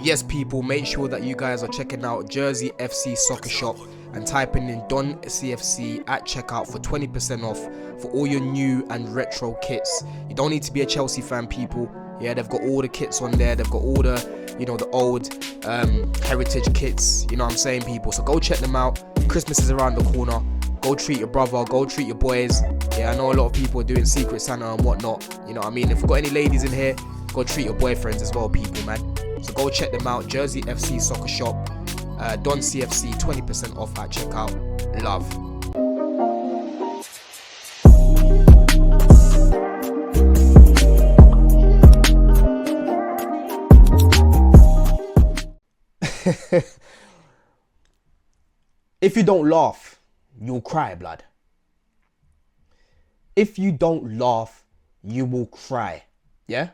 Yes, people, make sure that you guys are checking out Jersey FC Soccer Shop and typing in Don CFC at checkout for 20% off for all your new and retro kits. You don't need to be a Chelsea fan, people. Yeah, they've got all the kits on there. They've got all the, the old heritage kits. You know what I'm saying, people? So go check them out. Christmas is around the corner. Go treat your brother. Go treat your boys. Yeah, I know a lot of people are doing Secret Santa and whatnot. You know what I mean? If we've got any ladies in here, go treat your boyfriends as well, people, man. So go check them out. Jersey FC Soccer Shop. Don CFC, 20% off at checkout. Love. If you don't laugh, you'll cry, blood. If you don't laugh, you will cry. Yeah?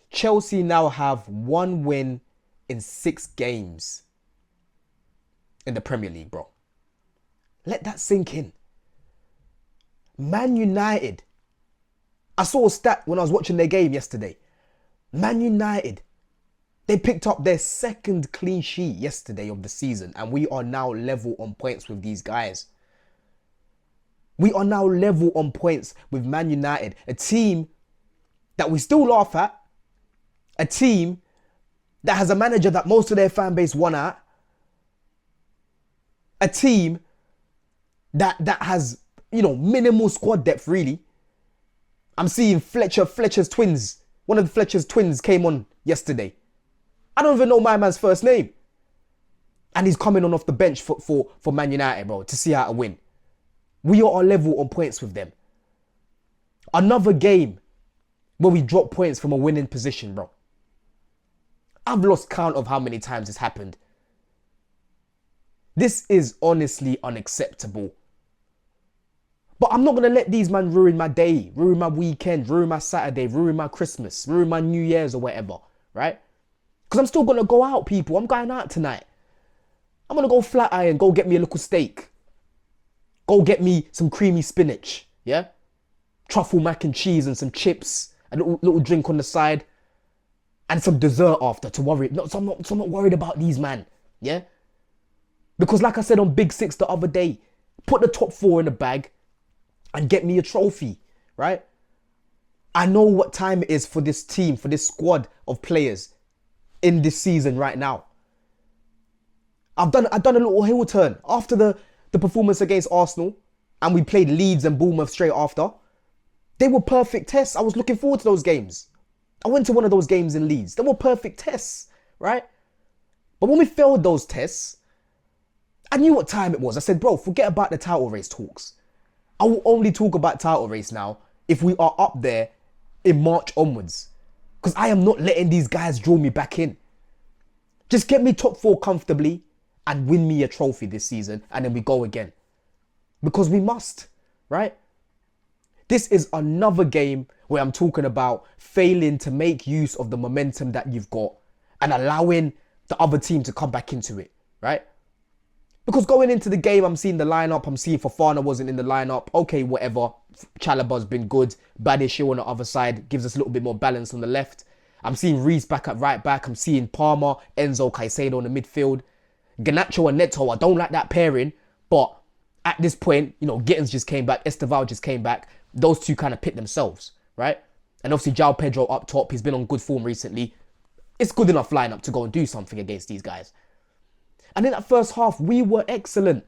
Chelsea now have 1 win in 6 games in the Premier League, bro. Let that sink in. Man United. I saw a stat when I was watching their game yesterday. Man United. They picked up their 2nd clean sheet yesterday of the season, and we are now level on points with these guys. We are now level on points with Man United, a team that we still laugh at, a team that has a manager that most of their fan base won at, a team that has, minimal squad depth, really. I'm seeing Fletcher's twins. One of the Fletcher's twins came on yesterday. I don't even know my man's first name. And he's coming on off the bench for Man United, bro, to see how to win. We are on level on points with them. Another game where we drop points from a winning position, bro. I've lost count of how many times this happened. This is honestly unacceptable. But I'm not going to let these men ruin my day, ruin my weekend, ruin my Saturday, ruin my Christmas, ruin my New Year's or whatever, right? Because I'm still going to go out, people. I'm going out tonight. I'm going to go flat iron, go get me a little steak. Go get me some creamy spinach, yeah? Truffle mac and cheese and some chips, a little drink on the side, and some dessert after to worry. No, so I'm not worried about these, man, yeah? Because like I said on Big Six the other day, put the top 4 in the bag and get me a trophy, right? I know what time it is for this team, for this squad of players in this season right now. I've done a little heel turn after the performance against Arsenal, and we played Leeds and Bournemouth straight after. They were perfect tests. I was looking forward to those games. I went to one of those games in Leeds. They were perfect tests, right? But when we failed those tests, I knew what time it was. I said, bro, forget about the title race talks. I will only talk about title race now if we are up there in March onwards. Because I am not letting these guys draw me back in. Just get me top 4 comfortably and win me a trophy this season, and then we go again. Because we must, right? This is another game where I'm talking about failing to make use of the momentum that you've got and allowing the other team to come back into it, right? Because going into the game, I'm seeing the lineup. I'm seeing Fofana wasn't in the lineup. Okay, whatever. Chalobah's been good. Badiashile on the other side gives us a little bit more balance on the left. I'm seeing Reece back at right back. I'm seeing Palmer, Enzo, Caicedo in the midfield. Garnacho and Neto, I don't like that pairing. But at this point, Gittins just came back. Esteval just came back. Those two kind of pick themselves, right? And obviously, João Pedro up top. He's been on good form recently. It's good enough lineup to go and do something against these guys. And in that first half, we were excellent.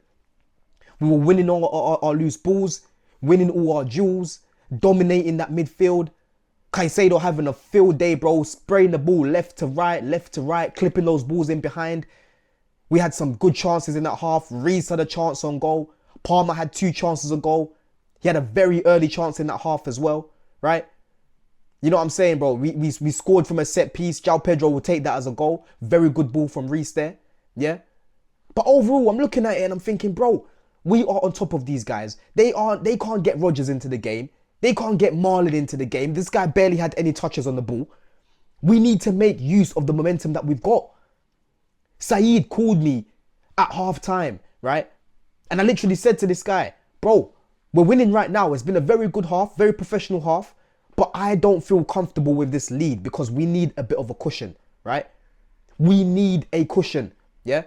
We were winning all our loose balls, winning all our duels, dominating that midfield. Caicedo having a field day, bro, spraying the ball left to right, clipping those balls in behind. We had some good chances in that half. Reece had a chance on goal. Palmer had 2 chances on goal. He had a very early chance in that half as well, right? You know what I'm saying, bro? We scored from a set piece. João Pedro will take that as a goal. Very good ball from Reece there, yeah? But overall, I'm looking at it and I'm thinking, bro, we are on top of these guys. They can't get Rodgers into the game. They can't get Marlon into the game. This guy barely had any touches on the ball. We need to make use of the momentum that we've got. Saeed called me at half time, right? And I literally said to this guy, bro, we're winning right now. It's been a very good half, very professional half. But I don't feel comfortable with this lead because we need a bit of a cushion, right? We need a cushion, yeah?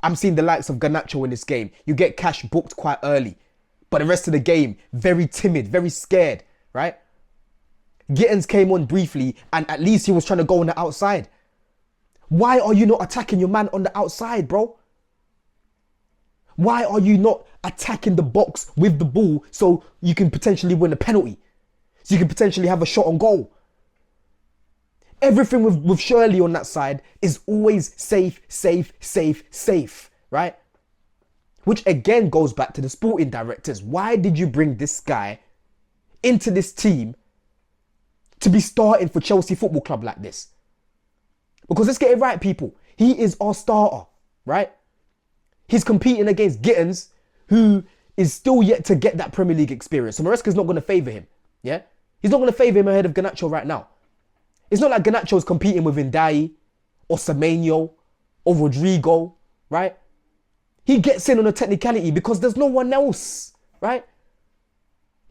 I'm seeing the likes of Garnacho in this game. You get Cash booked quite early, but the rest of the game, very timid, very scared, right? Gittins came on briefly, and at least he was trying to go on the outside. Why are you not attacking your man on the outside, bro? Why are you not attacking the box with the ball so you can potentially win a penalty? So you can potentially have a shot on goal? Everything with Shirley on that side is always safe, safe, safe, safe, right? Which again goes back to the sporting directors. Why did you bring this guy into this team to be starting for Chelsea Football Club like this? Because let's get it right, people. He is our starter, right? He's competing against Gittins, who is still yet to get that Premier League experience. So Maresca's not going to favour him, yeah? He's not going to favour him ahead of Garnacho right now. It's not like Garnacho's competing with Ndai or Semenyo or Rodrigo, right? He gets in on a technicality because there's no one else, right?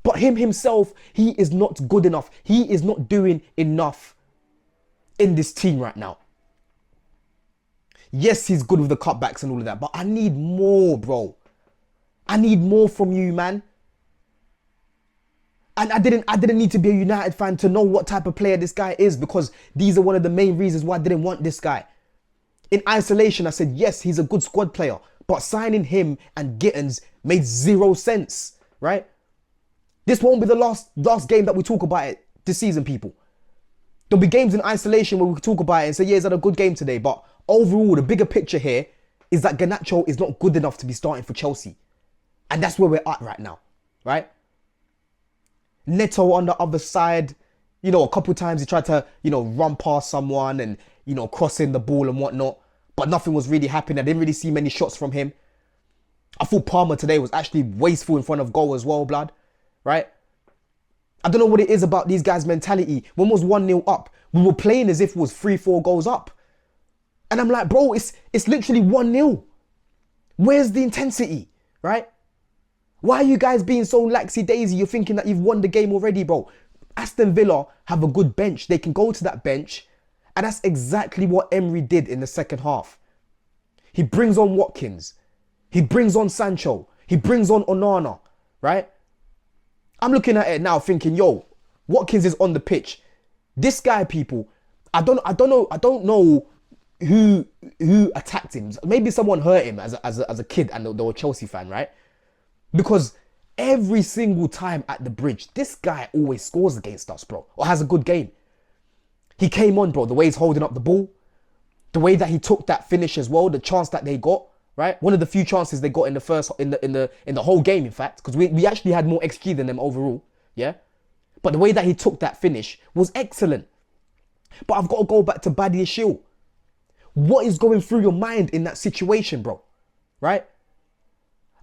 But him himself, he is not good enough. He is not doing enough in this team right now. Yes, he's good with the cutbacks and all of that, but I need more, bro. I need more from you, man. And I didn't need to be a United fan to know what type of player this guy is, because these are one of the main reasons why I didn't want this guy. In isolation, I said, yes, he's a good squad player, but signing him and Gittins made zero sense, right? This won't be the last game that we talk about it this season, people. There'll be games in isolation where we can talk about it and say, yeah, he's had a good game today, but overall, the bigger picture here is that Garnacho is not good enough to be starting for Chelsea. And that's where we're at right now, right? Neto on the other side, a couple times he tried to, run past someone and, crossing the ball and whatnot. But nothing was really happening. I didn't really see many shots from him. I thought Palmer today was actually wasteful in front of goal as well, blood, right? I don't know what it is about these guys' mentality. When it was 1-0 up, we were playing as if it was 3-4 goals up. And I'm like, bro, it's literally 1-0. Where's the intensity, right? Why are you guys being so laxy-daisy? You're thinking that you've won the game already, bro. Aston Villa have a good bench. They can go to that bench. And that's exactly what Emery did in the second half. He brings on Watkins. He brings on Sancho. He brings on Onana, right? I'm looking at it now thinking, yo, Watkins is on the pitch. This guy, people, I don't know who attacked him. Maybe someone hurt him as a kid and they were a Chelsea fan, right? Because every single time at the bridge, this guy always scores against us, bro, or has a good game. He came on, bro, the way he's holding up the ball, the way that he took that finish as well, the chance that they got, right? One of the few chances they got in the whole game, in fact, because we actually had more XG than them overall, yeah? But the way that he took that finish was excellent. But I've got to go back to Badiashile. What is going through your mind in that situation, bro? Right?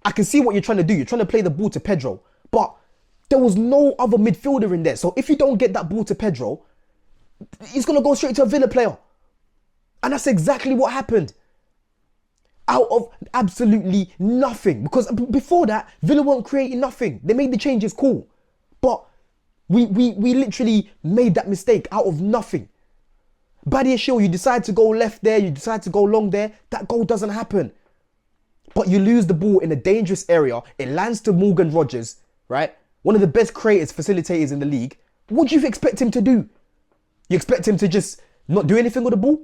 I can see what you're trying to do. You're trying to play the ball to Pedro, but there was no other midfielder in there. So if you don't get that ball to Pedro, he's going to go straight to a Villa player. And that's exactly what happened. Out of absolutely nothing. Because before that, Villa weren't creating nothing. They made the changes, cool. But we literally made that mistake out of nothing. Badiashile, you decide to go left there, you decide to go long there, that goal doesn't happen. But you lose the ball in a dangerous area, it lands to Morgan Rogers, right? One of the best creators, facilitators in the league. What do you expect him to do? You expect him to just not do anything with the ball?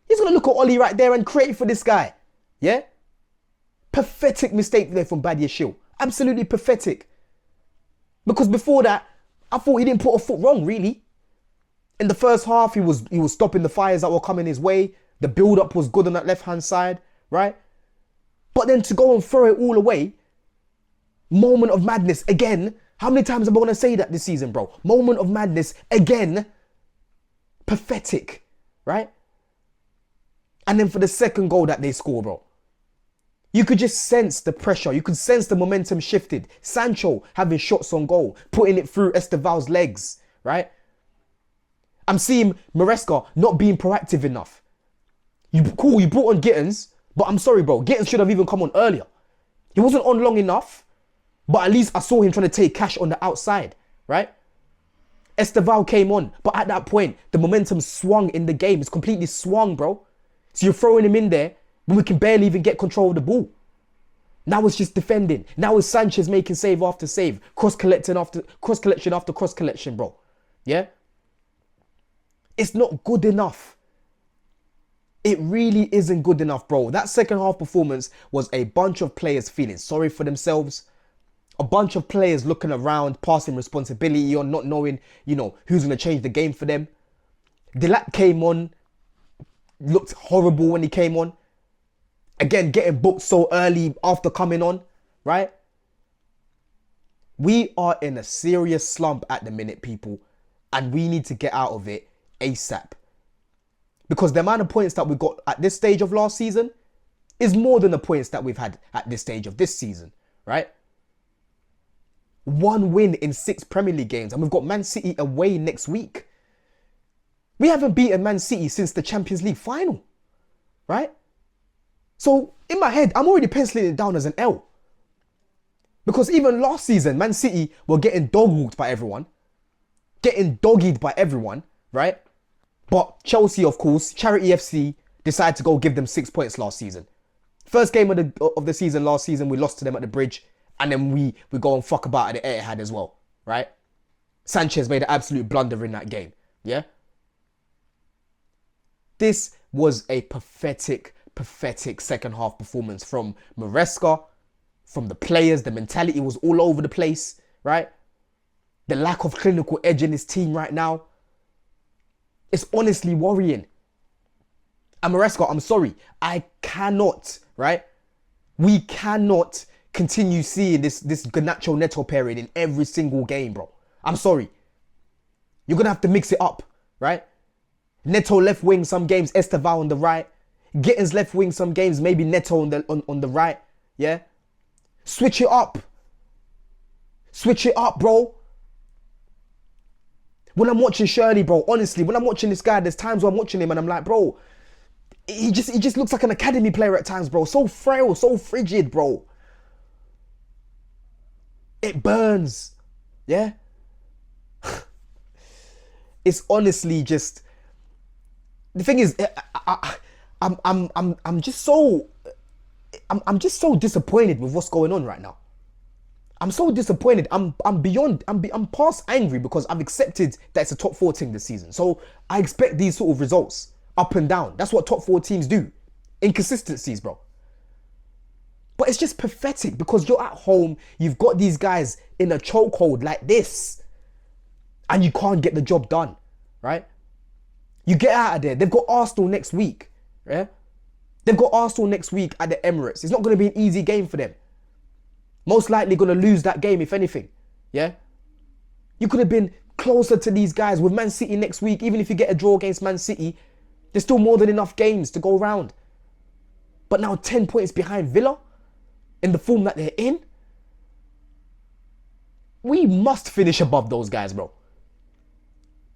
He's going to look at Ollie right there and create for this guy, yeah? Pathetic mistake there from Badiashile. Absolutely pathetic. Because before that, I thought he didn't put a foot wrong, really. In the first half, he was stopping the fires that were coming his way. The build-up was good on that left-hand side, right? But then to go and throw it all away, moment of madness again. How many times am I going to say that this season, bro? Moment of madness again. Pathetic, right? And then for the second goal that they score, bro, you could just sense the pressure. You could sense the momentum shifted. Sancho having shots on goal, putting it through Esteval's legs, right? I'm seeing Maresca not being proactive enough. You brought on Gittins, but I'm sorry, bro. Gittins should have even come on earlier. He wasn't on long enough, but at least I saw him trying to take Cash on the outside, right? Esteval came on, but at that point, the momentum swung in the game. It's completely swung, bro. So you're throwing him in there when we can barely even get control of the ball. Now it's just defending. Now it's Sanchez making save after save, cross collection after cross collection, bro. Yeah? It's not good enough. It really isn't good enough, bro. That second half performance was a bunch of players feeling sorry for themselves. A bunch of players looking around, passing responsibility on, not knowing, who's going to change the game for them. Delap came on, looked horrible when he came on. Again, getting booked so early after coming on, right? We are in a serious slump at the minute, people, and we need to get out of it ASAP. Because the amount of points that we got at this stage of last season is more than the points that we've had at this stage of this season, right? 1 win in 6 Premier League games, and we've got Man City away next week. We haven't beaten Man City since the Champions League final, right? So in my head, I'm already penciling it down as an L. Because even last season, Man City were getting dog-walked by everyone. Getting doggied by everyone, right? But Chelsea, of course, Charity FC, decided to go give them 6 points last season. First game of the season last season, we lost to them at the Bridge. And then we go and fuck about at the Etihad as well, right? Sanchez made an absolute blunder in that game, yeah? This was a pathetic second half performance from Maresca, from the players. The mentality was all over the place, right? The lack of clinical edge in this team right now. It's honestly worrying. And Maresca, I'm sorry, I cannot, right? We cannot continue seeing this Garnacho Neto pairing in every single game, bro. I'm sorry. You're going to have to mix it up, right? Neto left wing some games, Esteval on the right. Gittins left wing some games, maybe Neto on the right, yeah? Switch it up. Switch it up, bro. When I'm watching Shirley, bro, honestly, when I'm watching this guy, there's times where I'm watching him and I'm like, bro, he just looks like an academy player at times, bro. So frail, so frigid, bro. It burns, yeah? It's honestly just, the thing is, I'm just so disappointed with what's going on right now. I'm so disappointed. I'm past angry because I've accepted that it's a top 4 team this season. So I expect these sort of results up and down. That's what top 4 teams do. Inconsistencies, bro. But it's just pathetic because you're at home, you've got these guys in a chokehold like this, and you can't get the job done, right? You get out of there. They've got Arsenal next week, yeah? They've got Arsenal next week at the Emirates. It's not going to be an easy game for them. Most likely going to lose that game, if anything, yeah? You could have been closer to these guys with Man City next week. Even if you get a draw against Man City, there's still more than enough games to go around. But now 10 points behind Villa, in the form that they're in, we must finish above those guys, bro.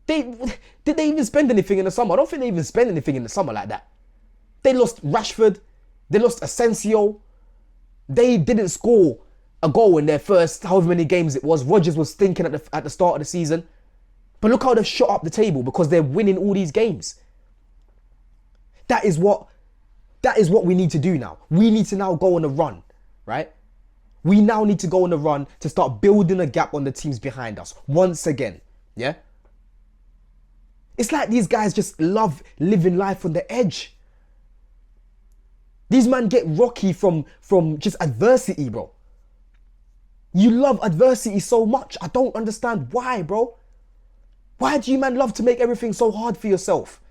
Did they even spend anything in the summer? I don't think they even spent anything in the summer like that. They lost Rashford. They lost Asensio. They didn't score a goal in their first however many games it was. Rodgers was stinking at the start of the season. But look how they've shot up the table because they're winning all these games. That is what we need to do now. We need to now go on a run, right? We now need to go on a run to start building a gap on the teams behind us once again, yeah? It's like these guys just love living life on the edge. These men get rocky from just adversity, bro. You love adversity so much. I don't understand why, bro. Why do you, man, love to make everything so hard for yourself?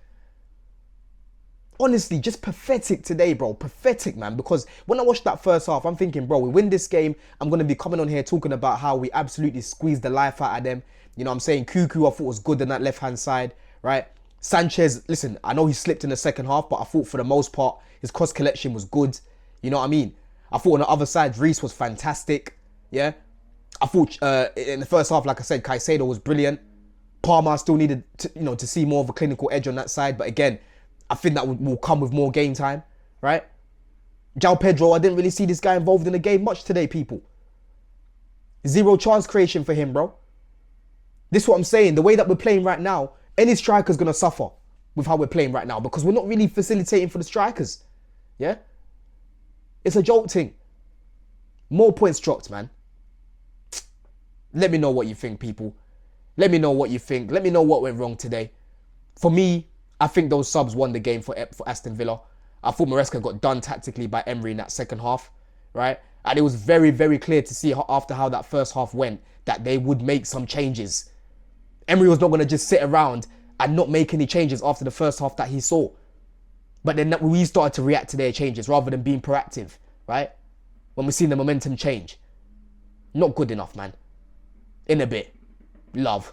Honestly, just pathetic today, bro. Pathetic, man. Because when I watched that first half, I'm thinking, bro, we win this game. I'm going to be coming on here talking about how we absolutely squeezed the life out of them. You know what I'm saying? Cuckoo, I thought was good on that left-hand side, right? Sanchez, listen, I know he slipped in the second half, but I thought for the most part, his cross collection was good. You know what I mean? I thought on the other side, Reece was fantastic. Yeah? I thought in the first half, like I said, Caicedo was brilliant. Palmer still needed to see more of a clinical edge on that side. But again, I think that will come with more game time, right? João Pedro, I didn't really see this guy involved in the game much today, people. Zero chance creation for him, bro. This is what I'm saying. The way that we're playing right now, any striker's going to suffer with how we're playing right now because we're not really facilitating for the strikers. Yeah? It's a joke thing. More points dropped, man. Let me know what you think, people. Let me know what you think. Let me know what went wrong today. For me, I think those subs won the game for Aston Villa. I thought Maresca got done tactically by Emery in that second half, right? And it was very, very clear to see after how that first half went that they would make some changes. Emery was not going to just sit around and not make any changes after the first half that he saw. But then we started to react to their changes rather than being proactive, right? When we seen the momentum change. Not good enough, man. In a bit. Love.